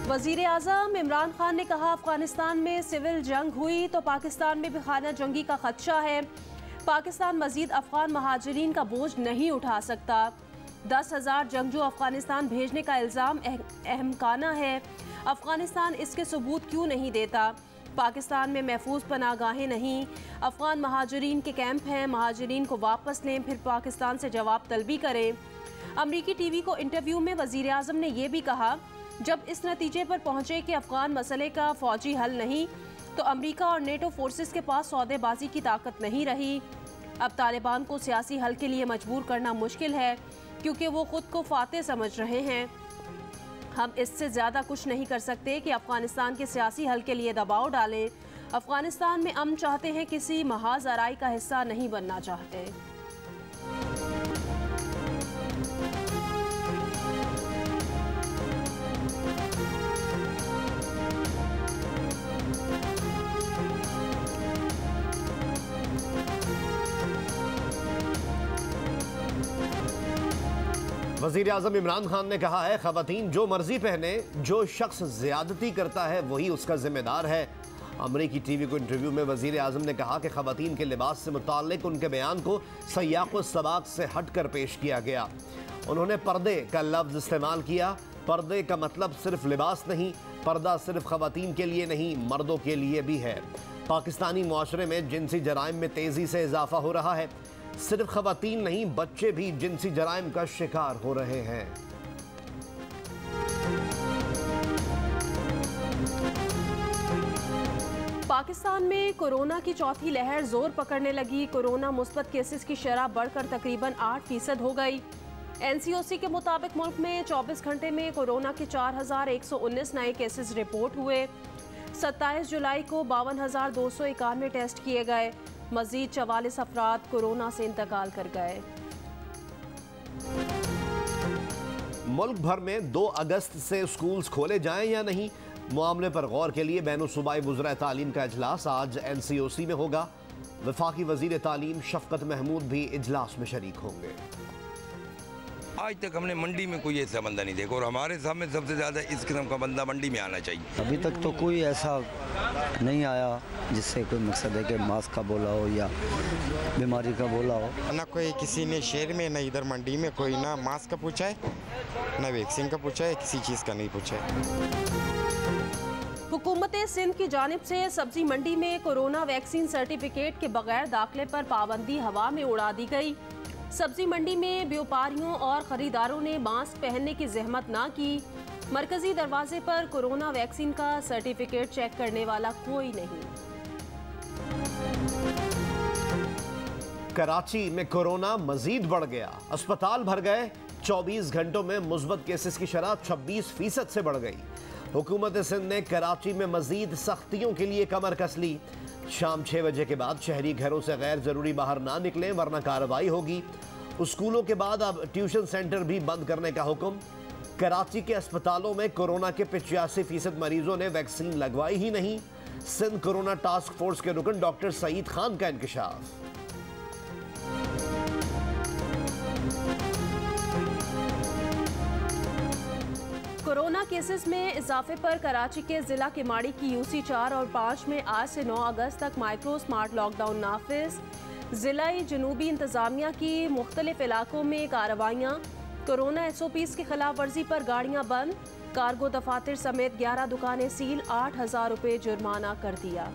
वज़ीर आज़म इमरान खान ने कहा, अफगानिस्तान में सिविल जंग हुई तो पाकिस्तान में भी खाना जंगी का खदशा है। पाकिस्तान मजीद अफगान महाजरीन का बोझ नहीं उठा सकता। 10,000 जंगजू अफगानिस्तान भेजने का इल्ज़ाम अहमकाना है। अफगानिस्तान इसके सबूत क्यों नहीं देता? पाकिस्तान में महफूज पनागाहें नहीं, अफगान महाजरीन के कैंप हैं। महाजरीन को वापस लें, फिर पाकिस्तान से जवाब तलबी करें। अमरीकी टीवी को इंटरव्यू में वज़ीर आज़म ने यह भी कहा, जब इस नतीजे पर पहुंचे कि अफगान मसले का फौजी हल नहीं तो अमेरिका और नेटो फोर्सेस के पास सौदेबाजी की ताकत नहीं रही। अब तालिबान को सियासी हल के लिए मजबूर करना मुश्किल है क्योंकि वो खुद को फातेह समझ रहे हैं। हम इससे ज़्यादा कुछ नहीं कर सकते कि अफगानिस्तान के सियासी हल के लिए दबाव डालें। अफगानिस्तान में अमन चाहते हैं, किसी महाज आराई का हिस्सा नहीं बनना चाहते। वज़ीर आज़म इमरान खान ने कहा है, ख़वातीन जो मर्जी पहने, जो शख्स ज़्यादती करता है वही उसका जिम्मेदार है। अमरीकी टीवी को इंटरव्यू में वज़ीर आज़म ने कहा कि ख़वातीन के लिबास से मुताल्लिक़ उनके बयान को सयाक़ो सबाक़ से हट कर पेश किया गया। उन्होंने पर्दे का लफ्ज़ इस्तेमाल किया। पर्दे का मतलब सिर्फ लिबास नहीं, पर्दा सिर्फ ख़वातीन के लिए नहीं, मर्दों के लिए भी है। पाकिस्तानी मुआशरे में जिनसी जराइम में तेज़ी से इजाफ़ा हो रहा है। सिर्फ ख़वातीन नहीं, बच्चे भी जिनसी जराइम का शिकार हो रहे हैं। पाकिस्तान में कोरोना की चौथी लहर जोर पकड़ने लगी। कोरोना मुस्बत केसेस की शरह बढ़कर तकरीबन 8% हो गई। NCOC के मुताबिक मुल्क में 24 घंटे में कोरोना के 4,119 नए केसेस रिपोर्ट हुए। 27 जुलाई को 52,291 टेस्ट किए गए। मजीद 44 अफराद कोरोना से इंतकाल कर गए। मुल्क भर में 2 अगस्त से स्कूल्स खोले जाएं या नहीं, मामले पर गौर के लिए बैनुसूबाई वज़ीर तालीम का इजलास आज NCOC में होगा। वफाकी वज़ीर तालीम शफ़क़त महमूद भी इजलास में शरीक होंगे। आज तक हमने मंडी में कोई ऐसा बंदा नहीं देखा और हमारे सामने सबसे ज़्यादा इस किस्म का बंदा मंडी में आना चाहिए। अभी तक तो कोई ऐसा नहीं आया जिससे कोई मकसद है कि मास्क का बोला हो या बीमारी का बोला हो। ना कोई किसी ने शहर में ना इधर मंडी में कोई ना मास्क का पूछा है, ना वैक्सीन का पूछा है, किसी चीज़ का नहीं पूछा है। हुकूमत सिंध की जानिब से सब्जी मंडी में कोरोना वैक्सीन सर्टिफिकेट के बगैर दाखिले पर पाबंदी हवा में उड़ा दी गई। सब्जी मंडी में व्यापारियों और खरीदारों ने मास्क पहनने की जहमत ना की। मरकजी दरवाजे पर कोरोना वैक्सीन का सर्टिफिकेट चेक करने वाला कोई नहीं। कराची में कोरोना मजीद बढ़ गया, अस्पताल भर गए। 24 घंटों में मुस्बत केसेस की शरह 26% से बढ़ गई। हुकूमत सिंध ने कराची में मजीद सख्तियों के लिए कमर कस ली। शाम 6 बजे के बाद शहरी घरों से गैर जरूरी बाहर ना निकलें वरना कार्रवाई होगी। स्कूलों के बाद अब ट्यूशन सेंटर भी बंद करने का हुक्म। कराची के अस्पतालों में कोरोना के 85% मरीजों ने वैक्सीन लगवाई ही नहीं। सिंध कोरोना टास्क फोर्स के रुकन डॉक्टर सईद खान का इंकशाफ। कोरोना केसेस में इजाफे पर कराची के जिला किमाड़ी की UC 4 और 5 में आज से 9 अगस्त तक माइक्रो स्मार्ट लॉकडाउन नाफिज। जिलाई जनूबी इंतजामिया की मुख्तलिफ इलाकों में कार्रवाइयाँ। कोरोना SOPs की खिलाफ वर्जी पर गाड़ियाँ बंद। कार्गो दफातर समेत 11 दुकानें सील। 8,000 रुपये जुर्माना कर दिया।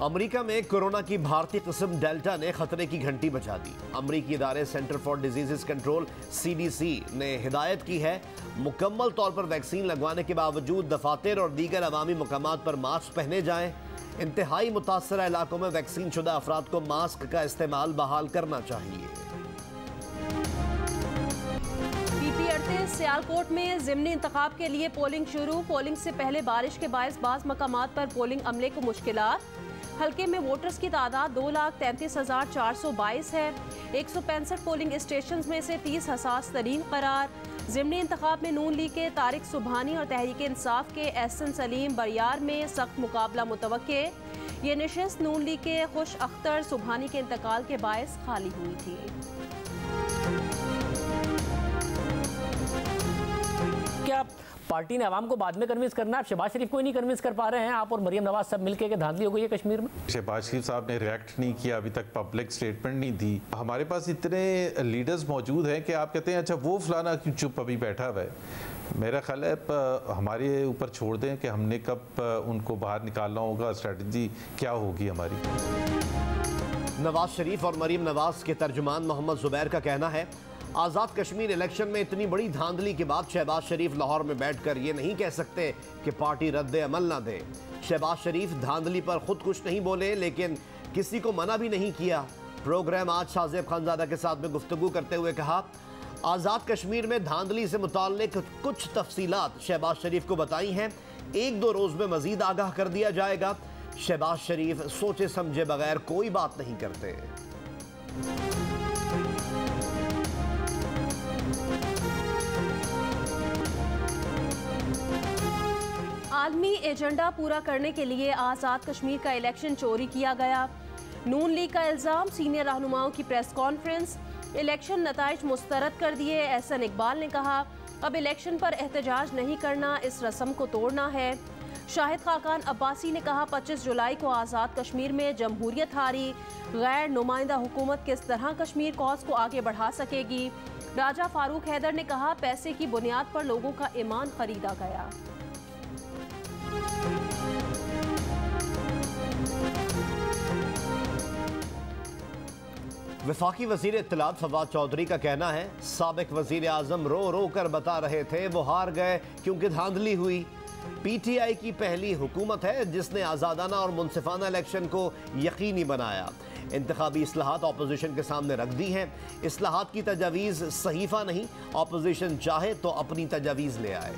अमेरिका में कोरोना की भारतीय किस्म डेल्टा ने खतरे की घंटी बजा दी। अमेरिकी इदारे centre for disease control CDC ने हिदायत की है, मुकम्मल तौर पर वैक्सीन लगवाने के बावजूद दफातर और दीगर अवामी मकामात पर मास्क पहने जाएं। इंतहाई मुतासरा इलाकों में वैक्सीन शुदा अफराद को मास्क का इस्तेमाल बहाल करना चाहिए। PP38 सियालकोट में ज़िमनी इंतखाब के लिए पोलिंग शुरू। पोलिंग से पहले बारिश के बायस बाज़ मकामात पर पोलिंग अमले को मुश्किलात। हल्के में वोटर्स की तादाद 2,33,422 है। 165 पोलिंग स्टेशन में से 30 हसास तरीन करार। ज़िमनी इंतखाब में नून लीग के तारिक सुबहानी और तहरीक इंसाफ के एहसन सलीम बरियार में सख्त मुकाबला मुतवक्के। ये नशिस्त नून लीग के खुश अख्तर सुबहानी के इंतकाल के बायस खाली हुई थी। क्या पार्टी ने आवाम को बाद में कन्विंस करना है? आप शहबाज शरीफ को ही नहीं कन्विंस कर पा रहे हैं, आप और मरियम नवाज सब मिलकर के धांधली हो गई है कश्मीर में। शहबाज शरीफ साहब ने रिएक्ट नहीं किया, अभी तक पब्लिक स्टेटमेंट नहीं दी। हमारे पास इतने लीडर्स मौजूद हैं कि आप कहते हैं अच्छा वो फलाना क्यों चुप अभी बैठा हुआ है। मेरा ख्याल है हमारे ऊपर छोड़ दें कि हमने कब उनको बाहर निकालना होगा, स्ट्रेटजी क्या होगी हमारी। नवाज शरीफ और मरीम नवाज के तर्जुमान मोहम्मद जुबैर का कहना है, आज़ाद कश्मीर इलेक्शन में इतनी बड़ी धांधली के बाद शहबाज शरीफ लाहौर में बैठकर ये नहीं कह सकते कि पार्टी रद्द अमल ना दे। शहबाज शरीफ धांधली पर खुद कुछ नहीं बोले, लेकिन किसी को मना भी नहीं किया। प्रोग्राम आज शाहजेब खानजादा के साथ में गुफ्तगू करते हुए कहा, आज़ाद कश्मीर में धांधली से मुताल्लिक कुछ तफसीलात शहबाज शरीफ को बताई हैं, 1-2 रोज़ में मजीद आगाह कर दिया जाएगा। शहबाज शरीफ सोचे समझे बगैर कोई बात नहीं करते। आलमी एजेंडा पूरा करने के लिए आज़ाद कश्मीर का इलेक्शन चोरी किया गया। नून लीग का इल्ज़ाम, सीनियर रहनुमाओं की प्रेस कॉन्फ्रेंस, इलेक्शन नताइज मुस्तरद कर दिए। एहसन इकबाल ने कहा, अब इलेक्शन पर एहतजाज नहीं करना, इस रस्म को तोड़ना है। शाहिद खाकान अब्बासी ने कहा, 25 जुलाई को आज़ाद कश्मीर में जमहूरियत हारी, गैर नुमाइंदा हुकूमत किस तरह कश्मीर कॉज को आगे बढ़ा सकेगी। राजा फारूक हैदर ने कहा, पैसे की बुनियाद पर लोगों का ईमान खरीदा गया। वफाकी वजीर इत्तलात फवाद चौधरी का कहना है, साबिक वजीर आजम रो रो कर बता रहे थे वो हार गए क्योंकि धांधली हुई। PTI की पहली हुकूमत है जिसने आज़ादाना और मुनसिफाना इलेक्शन को यकीनी बनाया। इंतखाबी इस्लाहात अपोजिशन के सामने रख दी हैं। इस्लाहात की तजावीज़ सहीफा नहीं, अपोजिशन चाहे तो अपनी तजावीज़ ले आए।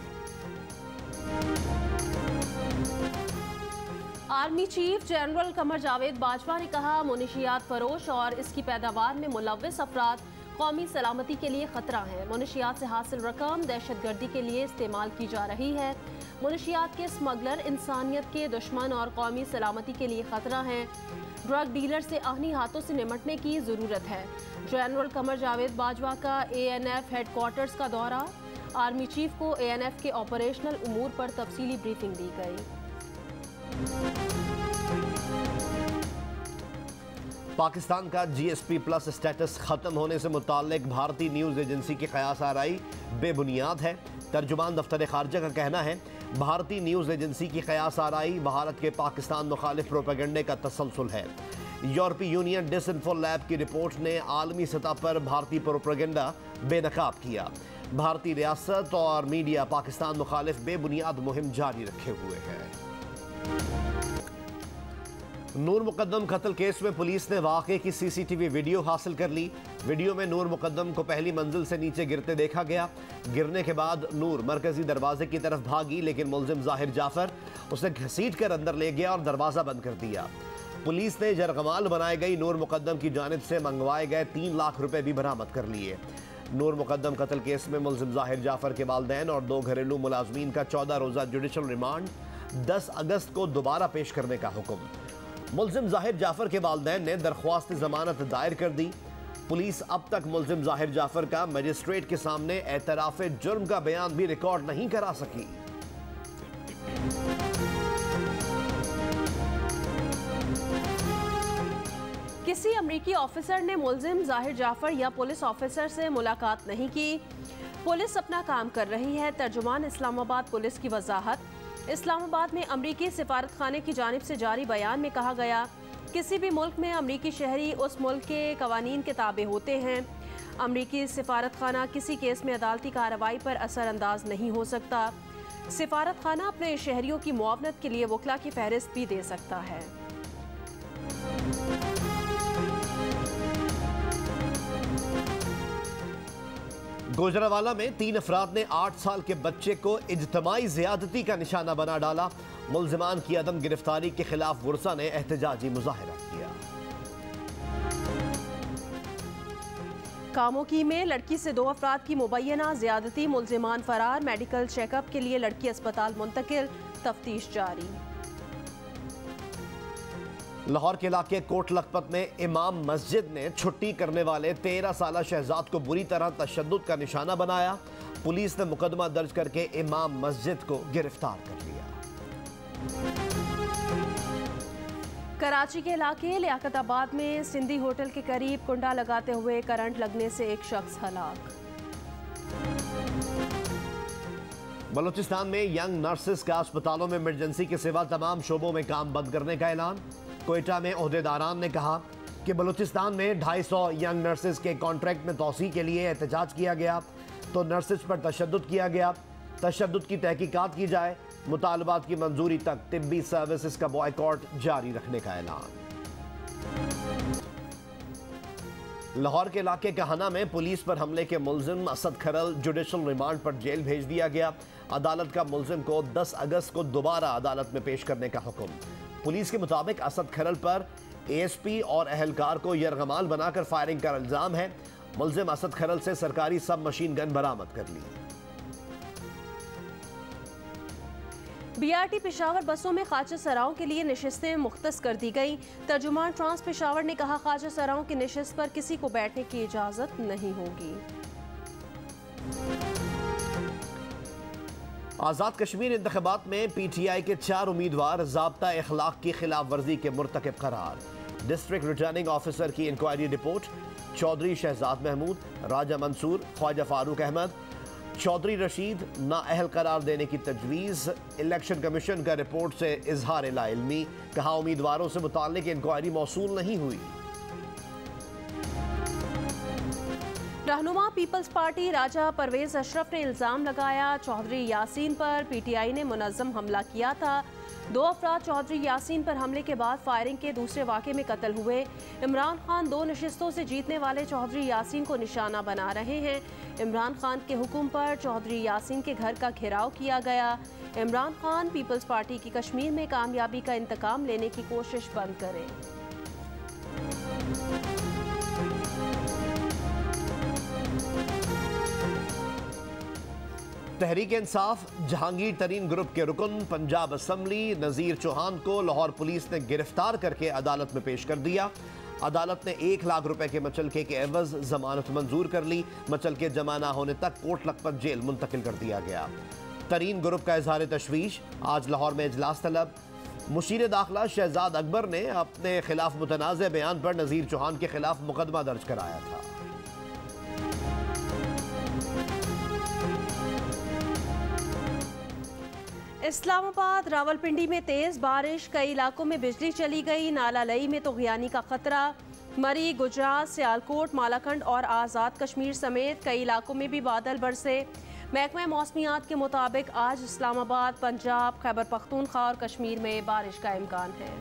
Army chief general Qamar Javed Bajwa ने कहा, मुनशियात फरोश और इसकी पैदावार में मुलव्विस अफराद कौमी सलामती के लिए खतरा है। मुनशियात से हासिल रकम दहशतगर्दी के लिए इस्तेमाल की जा रही है। मुनशियात के स्मगलर इंसानियत के दुश्मन और कौमी सलामती के लिए खतरा हैं। ड्रग डीलर से आहनी हाथों से निपटने की ज़रूरत है। जनरल कमर जावेद बाजवा का ANF हेडक्वार्टर्स का दौरा, आर्मी चीफ को ANF के ऑपरेशनल उमूर पर तफसीली ब्रीफिंग दी गई। पाकिस्तान का GSP प्लस स्टेटस खत्म होने से मुताल्लिक भारतीय न्यूज़ एजेंसी की क़यास आराई बेबुनियाद है। तर्जुमान दफ्तर खारजा का कहना है, भारतीय न्यूज़ एजेंसी की क़यास आराई भारत के पाकिस्तान मुखालिफ प्रोपेगेंडे का तसलसल है। यूरोपीय यूनियन डिसइंफो लैब की रिपोर्ट ने आलमी सतह पर भारतीय प्रोपेगेंडा बेनकाब किया। भारतीय रियासत और मीडिया पाकिस्तान मुखालिफ बेबुनियाद मुहिम जारी रखे हुए है। नूर मुकद्दम कत्ल केस में पुलिस ने वाक़े की CCTV वीडियो हासिल कर ली। वीडियो में नूर मुकद्दम को पहली मंजिल से नीचे गिरते देखा गया। गिरने के बाद नूर मरकजी दरवाजे की तरफ भागी, लेकिन मुलजिम जाहिर जाफर उसे घसीट कर अंदर ले गया और दरवाज़ा बंद कर दिया। पुलिस ने जरगमाल बनाई गई नूर मुकद्दम की जानिब से मंगवाए गए 3 लाख रुपए भी बरामद कर लिए। नूर मुकद्दम कत्ल केस में मुलजिम जाहिर जाफर के वालिदैन और 2 घरेलू मुलाजमीन का 14 रोज़ा जुडिशल रिमांड 10 अगस्त को दोबारा पेश करने का हुक्म। मुलजिम जाहिर जाफर के वालिदैन ने दरख्वास्त जमानत दायर कर दी। पुलिस अब तक मुलजिम जाहिर जाफर का मजिस्ट्रेट के सामने एतराफ़े जुर्म का बयान भी रिकॉर्ड नहीं करा सकी। किसी अमरीकी ऑफिसर ने मुलजिम जाहिर जाफर या पुलिस ऑफिसर से मुलाकात नहीं की। पुलिस अपना काम कर रही है। तर्जुमान इस्लामाबाद पुलिस की वजाहत, इस्लामाबाद में अमरीकी सिफारत खाने की जानिब से जारी बयान में कहा गया, किसी भी मुल्क में अमरीकी शहरी उस मुल्क के कवानीन के ताबे होते हैं। अमरीकी सिफारत खाना किसी केस में अदालती कार्रवाई पर असरअंदाज नहीं हो सकता। सिफारत खाना अपने शहरियों की मुआवनत के लिए वकला की फहरिस्त भी दे सकता है। गुजरावाला में 3 अफराद ने 8 साल के बच्चे को इज्तमाई ज़्यादती का निशाना बना डाला। मुल्जिमान की अदम गिरफ्तारी के खिलाफ वर्सा ने एहतजाजी मुजाहिरा किया। कामोकी में लड़की से 2 अफराद की मुबैना ज़्यादती, मुल्जिमान फरार, मेडिकल चेकअप के लिए लड़की अस्पताल मुंतकिल, तफ्तीश जारी। लाहौर के इलाके कोट लखपत में इमाम मस्जिद ने छुट्टी करने वाले 13 साला शहजाद को बुरी तरह तशद्दुद का निशाना बनाया। पुलिस ने मुकदमा दर्ज करके इमाम मस्जिद को गिरफ्तार कर लिया। कराची के इलाके लियाकताबाद में सिंधी होटल के करीब कुंडा लगाते हुए करंट लगने से एक शख्स हलाक। बलूचिस्तान में यंग नर्सेस का अस्पतालों में इमरजेंसी के सिवा तमाम शोबों में काम बंद करने का ऐलान। कोयटा में ओहदेदारान ने कहा कि बलूचिस्तान में 250 यंग नर्सेस के कॉन्ट्रैक्ट में तौसीह के लिए एहतजाज किया गया तो नर्सेस पर तशद्दुद किया गया। तशद्दुद की तहकीकात की जाए, मुतालबात की मंजूरी तक तिब्बी सर्विसेज का बॉयकॉट जारी रखने का ऐलान। लाहौर के इलाके कहाना में पुलिस पर हमले के मुल्जिम असद खरल जुडिशल रिमांड पर जेल भेज दिया गया। अदालत का मुल्जिम को 10 अगस्त को दोबारा अदालत में पेश करने का हुक्म। पुलिस के मुताबिक असद खरल पर एएसपी और अहलकार को यरगमाल बनाकर फायरिंग का इल्जाम है। मुल्जिम असद खरल से सरकारी सब मशीन गन बरामद कर ली। बीआरटी पेशावर बसों में ख्वाजा सराओं के लिए नशिस्तें मुख्तस कर दी गई। तर्जुमान ट्रांस पेशावर ने कहा ख्वाजा सराओं की नशिस्त पर किसी को बैठने की इजाजत नहीं होगी। आज़ाद कश्मीर इंतखाबात में पीटीआई के 4 उम्मीदवार ज़ाब्ता इखलाक की खिलाफ वर्जी के मुर्तकिब करार। डिस्ट्रिक्ट रिटर्निंग ऑफिसर की इंक्वायरी रिपोर्ट। चौधरी शहजाद महमूद, राजा मंसूर, ख्वाजा फारूक अहमद, चौधरी रशीद नाअहल करार देने की तजवीज़। इलेक्शन कमीशन का रिपोर्ट से इजहार लाइल्मी। कहा उम्मीदवारों से मुताल्लिक इंक्वायरी मौसूल नहीं हुई। रहनुमा पीपल्स पार्टी राजा परवेज अशरफ ने इल्ज़ाम लगाया चौधरी यासीन पर पीटीआई ने मुनज़्ज़म हमला किया था। 2 अफराद चौधरी यासीन पर हमले के बाद फायरिंग के दूसरे वाक़े में कत्ल हुए। इमरान खान 2 नशिस्तों से जीतने वाले चौधरी यासीन को निशाना बना रहे हैं। इमरान खान के हुक्म पर चौधरी यासीन के घर का घेराव किया गया। इमरान खान पीपल्स पार्टी की कश्मीर में कामयाबी का इंतकाम लेने की कोशिश बंद करें। तहरीक इंसाफ जहांगीर तरीन ग्रुप के रुकन पंजाब असम्बली नज़ीर चौहान को लाहौर पुलिस ने गिरफ्तार करके अदालत में पेश कर दिया। अदालत ने 1 लाख रुपए के मचलके के एवज जमानत मंजूर कर ली। मचलके जमा ना होने तक कोट लखपत जेल मुंतकिल कर दिया गया। तरीन ग्रुप का इजहार तशवीश। आज लाहौर में इजलास तलब। मुशीर दाखिला शहजाद अकबर ने अपने खिलाफ मुतनाज़ बयान पर नज़ीर चौहान के खिलाफ मुकदमा दर्ज कराया था। इस्लामाबाद रावलपिंडी में तेज बारिश, कई इलाकों में बिजली चली गई। नाला लई में तग़यानी का खतरा। मरी, गुजरात, सियालकोट, मालाखंड और आज़ाद कश्मीर समेत कई इलाकों में भी बादल बरसे। महकमा मौसमियात के मुताबिक आज इस्लामाबाद, पंजाब, खैबर पख्तूनख्वा और कश्मीर में बारिश का इम्कान है।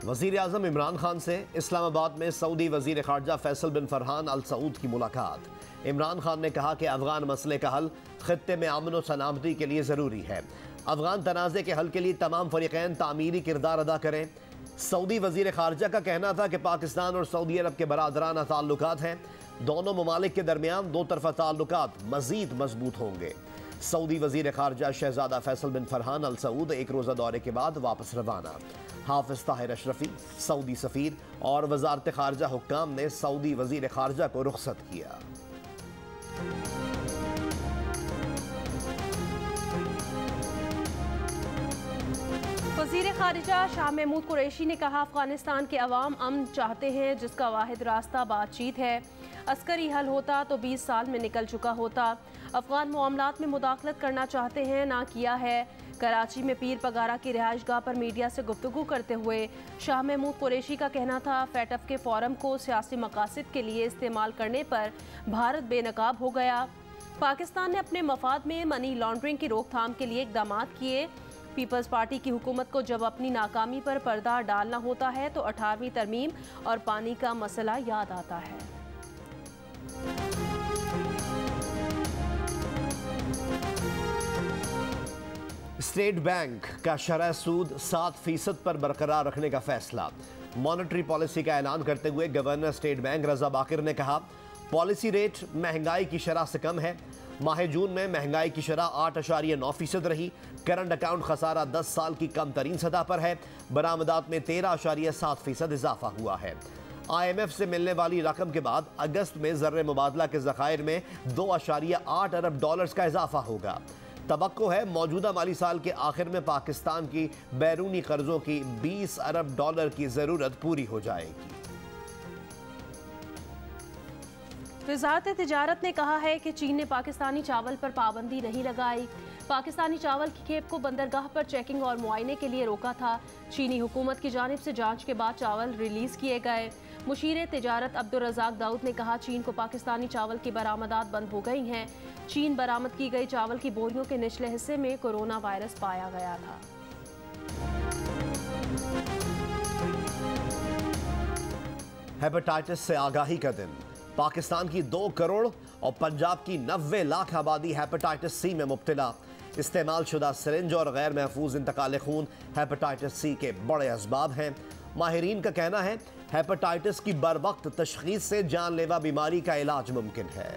वज़ीर आज़म इमरान खान से इस्लामाबाद में सऊदी वज़ीर ख़ारजा फैसल बिन फरहान अल सऊद की मुलाकात। इमरान खान ने कहा कि अफ़गान मसले का हल ख़ित्ते में अमन और सलामती के लिए ज़रूरी है। अफ़गान तनाज़े के हल के लिए तमाम फ़रीक़ैन तामीरी किरदार अदा करें। सऊदी वज़ीर ख़ारजा का कहना था कि पाकिस्तान और सऊदी अरब के बरादराना ताल्लुकात हैं। दोनों ममालिक के दरमियान 2 तरफ़ा ताल्लुकात मज़ीद मजबूत होंगे। सऊदी वज़ीर ख़ारजा शहज़ादा फैसल बिन फरहान अल सऊद 1 रोज़ा दौरे के बाद वापस रवाना। हाफ़िज़ ताहिर अशरफी, सऊदी सफ़ीर और वज़ारत ख़ारजा हुक्काम ने सऊदी वज़ीर ख़ारजा को रुख़सत किया। वज़ीर ख़ारिजा शाह महमूद कुरैशी ने कहा अफ़गानिस्तान के अवाम अमन चाहते हैं जिसका वाहिद रास्ता बातचीत है। अस्करी हल होता तो 20 साल में निकल चुका होता। अफ़गान मामलात में मुदाखलत करना चाहते हैं, ना किया है। कराची में पीर पगारा की रिहाइश गाह पर मीडिया से गुफ्तगू करते हुए शाह महमूद कुरैशी का कहना था फैटफ के फ़ोरम को सियासी मकासद के लिए इस्तेमाल करने पर भारत बेनकाब हो गया। पाकिस्तान ने अपने मफाद में मनी लॉन्ड्रिंग की रोकथाम के लिए इक़दाम किए। पीपल्स पार्टी की हुकूमत को जब अपनी नाकामी पर पर्दा डालना होता है तो 18वीं तरमीम और पानी का मसला याद आता है। स्टेट बैंक का शरह सूद 7% पर बरकरार रखने का फैसला। मॉनेटरी पॉलिसी का ऐलान करते हुए गवर्नर स्टेट बैंक रजा बाकिर ने कहा पॉलिसी रेट महंगाई की शरह से कम है। माह जून में महंगाई की शरह 8.9% रही। करंट अकाउंट खसारा 10 साल की कम तरीन सतह पर है। बरामदात में 13.7% इजाफा हुआ है। IMF से मिलने वाली रकम के बाद अगस्त में ज़र्रे मुबादला के ज़खायर में 2.8 अरब डॉलर्स का इजाफा होगा। तवक्को है मौजूदा माली साल के आखिर में पाकिस्तान की बैरूनी कर्जों की 20 अरब डॉलर की ज़रूरत पूरी हो जाएगी। वज़ारत तिजारत ने कहा है कि चीन ने पाकिस्तानी चावल पर पाबंदी नहीं लगाई। पाकिस्तानी चावल की खेप को बंदरगाह पर चेकिंग और मुआयने के लिए रोका था। चीनी हुकूमत की जानिब से जांच के बाद चावल रिलीज़ किए गए। मुशीर तिजारत अब्दुल रज़ाक दाऊद ने कहा, चीन को पाकिस्तानी चावल की बरामदात बंद हो गई हैं। चीन बरामद की गई चावल की बोरियों के निचले हिस्से में कोरोना वायरस पाया गया था। हेपेटाइटिस से आगाही का दिन। पाकिस्तान की 2 करोड़ और पंजाब की 90 लाख आबादी हेपेटाइटिस सी में मुब्तला। इस्तेमाल शुदा सिरिंज और गैर महफूज इंतकाल खून हेपेटाइटिस सी के बड़े असबाब हैं। माहिरीन का कहना है हेपेटाइटिस की बरवक्त तशखीस से जानलेवा बीमारी का इलाज मुमकिन है।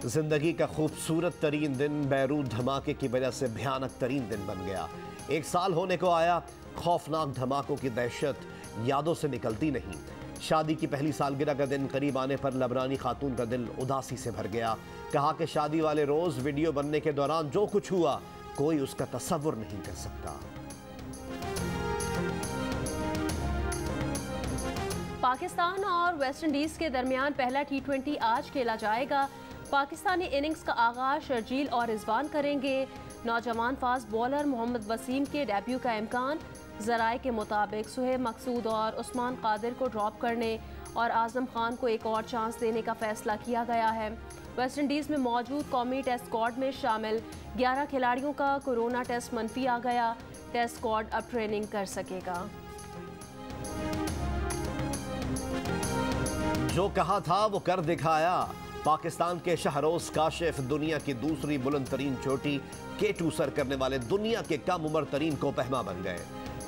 जिंदगी का खूबसूरत तरीन दिन बैरूत धमाके की वजह से भयानक तरीन दिन बन गया। 1 साल होने को आया, खौफनाक धमाकों की दहशत यादों से निकलती नहीं। शादी की पहली सालगिरह का दिन करीब आने पर लबनानी खातून का दिल उदासी से भर गया। कहा कि शादी वाले रोज वीडियो बनने के दौरान जो कुछ हुआ कोई उसका तसव्वुर नहीं कर सकता। पाकिस्तान और वेस्ट इंडीज के दरमियान पहला T20 आज खेला जाएगा। पाकिस्तानी इनिंग्स का आगाज शर्जील और रिजवान करेंगे। नौजवान फास्ट बॉलर मोहम्मद वसीम के डेब्यू का इम्कान। ज़राए के मुताबिक सुहेब मकसूद और उस्मान कादिर को ड्रॉप करने और आज़म खान को एक और चांस देने का फैसला किया गया है। वेस्ट इंडीज़ में मौजूद कौमी टेस्ट स्क्वाड में शामिल 11 खिलाड़ियों का कोरोना टेस्ट मनफी आ गया। टेस्ट स्क्वाड अब ट्रेनिंग कर सकेगा। जो कहा था वो कर दिखाया। पाकिस्तान के शहरोज काशिफ दुनिया की दूसरी बुलंद तरीन चोटी K2 सर करने वाले दुनिया के कम उम्र तरीन को पहमा बन गए।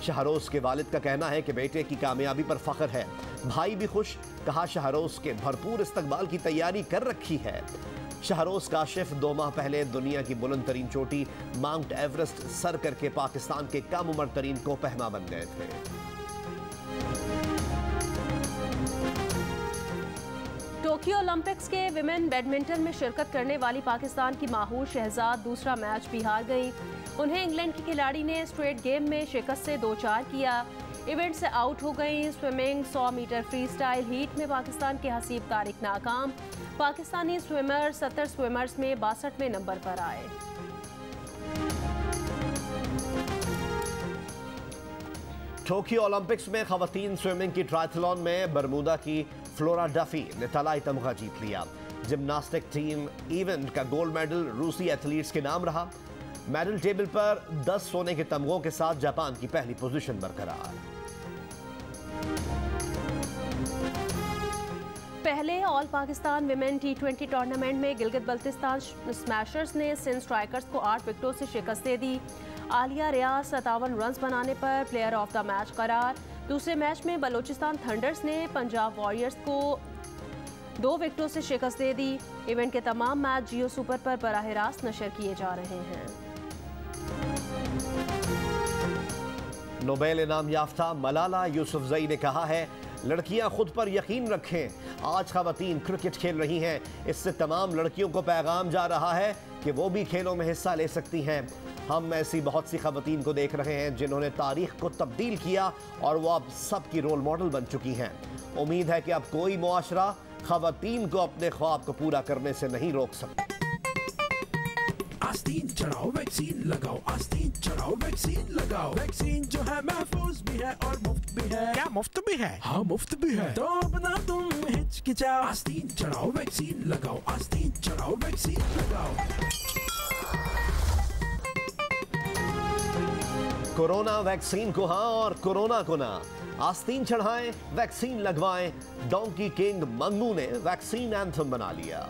शहरोज के वालिद का कहना है कि बेटे की कामयाबी पर फख्र है। भाई भी खुश। कहा शहरोज के भरपूर इस्तकबाल की तैयारी कर रखी है। शहरोज काशिफ 2 माह पहले दुनिया की बुलंद तरीन चोटी माउंट एवरेस्ट सर करके पाकिस्तान के कम उम्र तरीन को पहमा बन गए थे। टोक्यो ओलंपिक्स के विमेन बैडमिंटन में शिरकत करने वाली पाकिस्तान की माहूर शहजाद दूसरा मैच भी हार गई। उन्हें इंग्लैंड की खिलाड़ी ने स्ट्रेट गेम में शिकस्त से 2-4 किया। इवेंट से आउट हो गई। Swimming 100 metre freestyle heat में पाकिस्तान के हसीब तारिक नाकाम। पाकिस्तानी स्विमर 70 स्विमर्स में 62वें नंबर पर आए। टोक्यो ओलंपिक्स में खवातीन स्विमिंग की ट्रायथलॉन में बरमूदा की फ्लोरा डफी ने तलाई तमगा जीत लिया। जिम्नास्टिक टीम इवेंट का गोल्ड मेडल रूसी एथलीट्स के नाम रहा। मेडल टेबल पर 10 सोने के तमगों के साथ जापान की पहली पोजीशन बरकरार। पहले all Pakistan women T20 tournament में गिलगित बल्तिस्तान स्मैशर्स ने सिंध स्ट्राइकर्स को 8 विकेटों से शिकस्त दे दी। आलिया रियाज 57 रन्स बनाने पर प्लेयर ऑफ द मैच करार। दूसरे मैच में बलोचिस्तान थंडर्स ने पंजाब वॉरियर्स को 2 विकेटों से शिकस्त दे दी। इवेंट के तमाम मैच जियो सुपर पर बराह रास्त नशर किए जा रहे हैं। नोबेल इनाम याफ्ता मलाला यूसुफजई ने कहा है, लड़कियां खुद पर यकीन रखें। आज खवातीन क्रिकेट खेल रही हैं, इससे तमाम लड़कियों को पैगाम जा रहा है कि वो भी खेलों में हिस्सा ले सकती हैं। हम ऐसी बहुत सी खवातीन को देख रहे हैं जिन्होंने तारीख को तब्दील किया और वो अब सबकी रोल मॉडल बन चुकी हैं। उम्मीद है कि अब कोई मुआशरा खवातीन को अपने ख्वाब को पूरा करने से नहीं रोक सकता। आस्तीन चढ़ाओ वैक्सीन लगाओ, आस्तीन चढ़ाओ वैक्सीन लगाओ। वैक्सीन जो है महफूज भी है और मुफ्त भी है। क्या मुफ्त भी है? हाँ मुफ्त भी है। तो अपना तुम हिचकिचाओ, आस्तीन चढ़ाओ वैक्सीन लगाओ, आस्तीन चढ़ाओ वैक्सीन लगाओ। कोरोना वैक्सीन को हाँ और कोरोना को ना। आस्तीन चढ़ाएं, वैक्सीन लगवाएं। डोंकी किंग मंगू ने वैक्सीन एंथम बना लिया।